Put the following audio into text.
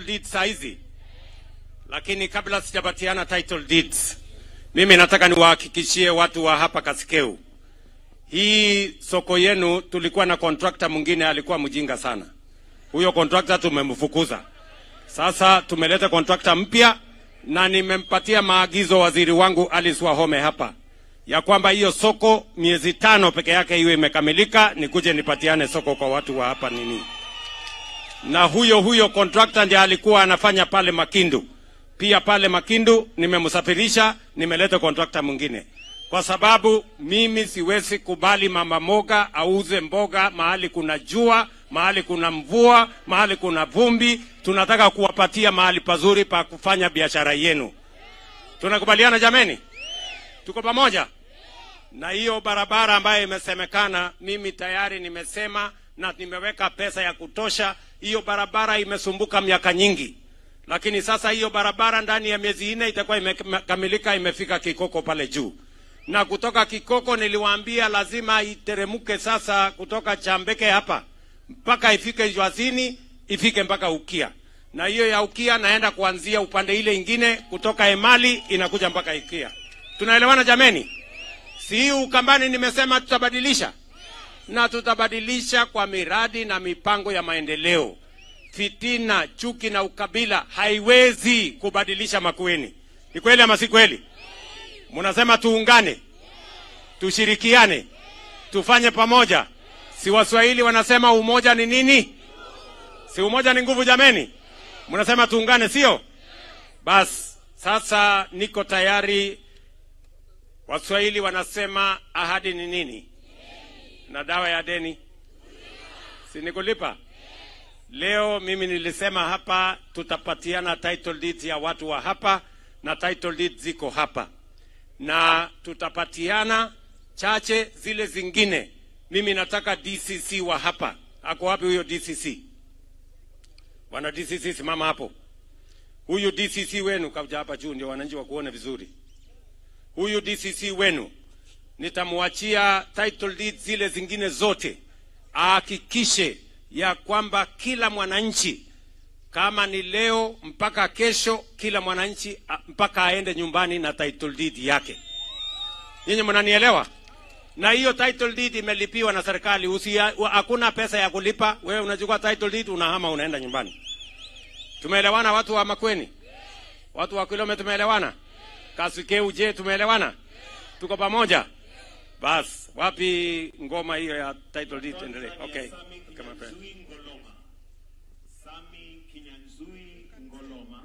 deed saizi, lakini kabla sijapatiana title deeds, mimi nataka niwahakikishie watu wa hapa Kasikeu, hii soko yenu tulikuwa na contractor mwingine alikuwa mjinga sana. Huyo contractor tumemfukuza. Sasa tumeleta contractor mpya na nimempatia maagizo waziri wangu Alice Wahome hapa ya kwamba hiyo soko miezi 5 peke yake iwe imekamilika, nikuje nipatiane soko kwa watu wa hapa nini. Na huyo contractor ndiye alikuwa anafanya pale Makindu. Pia pale Makindu nimemsafirisha, nimeleta contractor mwingine. Kwa sababu mimi siwezi kubali mama mboga auze mboga mahali kuna jua, mahali kuna mvua, mahali kuna vumbi. Tunataka kuwapatia mahali pazuri pa kufanya biashara yenu. Tunakubaliana jameni? Tuko pamoja? Na hiyo barabara ambayo imesemekana, mimi tayari nimesema na nimeweka pesa ya kutosha. Hiyo barabara imesumbuka miaka nyingi. Lakini sasa hiyo barabara ndani ya miezi 4 itakuwa imekamilika, imefika Kikoko pale juu. Na kutoka Kikoko niliwaambia lazima iteremuke sasa kutoka Chambeke hapa mpaka ifike Jwazini, ifike mpaka Ukia. Na hiyo ya Ukia naenda kuanzia upande ile ingine kutoka Emali inakuja mpaka Ukia. Tunaelewana jameni? Si Ukambani nimesema tutabadilisha. Na tutabadilisha kwa miradi na mipango ya maendeleo. Fitina, chuki na ukabila haiwezi kubadilisha Makueni. Ni kweli ama si kweli? Munasema tuungane, tushirikiane, tufanye pamoja. Si Waswahili wanasema umoja ni nini? Si umoja ni nguvu jameni? Munasema tuungane sio? Bas, sasa niko tayari. Waswahili wanasema ahadi ni nini? Na dawa ya deni si ni kulipa. Leo mimi nilisema hapa tutapatiana title deed ya watu wa hapa, na title deed ziko hapa. Na tutapatiana chache, zile zingine mimi nataka DCC wa hapa. Ako wapi huyo DCC? Wana DCC simama hapo. Huyu DCC wenu kaja hapa juu ndio wananchi wakuone vizuri. Huyu DCC wenu nitamuachia title deed zile zingine zote. Ahakikishe ya kwamba kila mwananchi, kama ni leo mpaka kesho, kila mwananchi mpaka aende nyumbani na title deed yake. Nyinyi mnanielewa? Na hiyo title deed imelipiwa na serikali. Hakuna pesa ya kulipa. Wewe unachukua title deed unahama unaenda nyumbani. Tumeelewana watu wa Makueni? Watu wa Kilome tumeelewana? Kasikeu je tumeelewana? Tuko pamoja? Bas, wapi ngoma hiyo ya title deed endelee? Okay. Kama